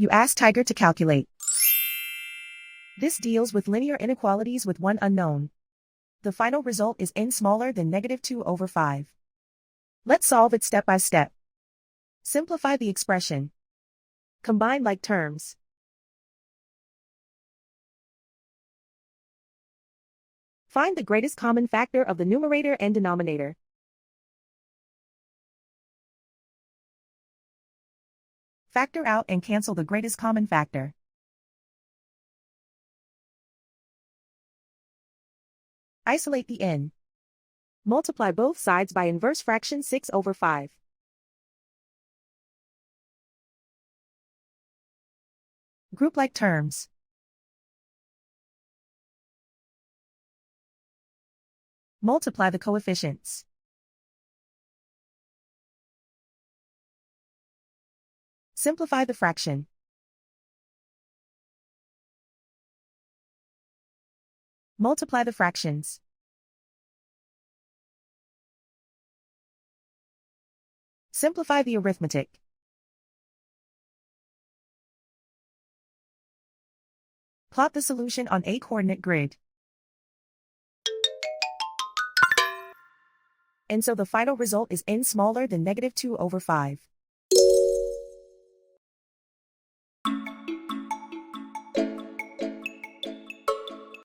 You ask Tiger to calculate. This deals with linear inequalities with one unknown. The final result is n smaller than -2/5. Let's solve it step by step. Simplify the expression. Combine like terms. Find the greatest common factor of the numerator and denominator. Factor out and cancel the greatest common factor. Isolate the n. Multiply both sides by inverse fraction 6/5. Group like terms. Multiply the coefficients. Simplify the fraction. Multiply the fractions. Simplify the arithmetic. Plot the solution on a coordinate grid. And so the final result is n smaller than -2/5.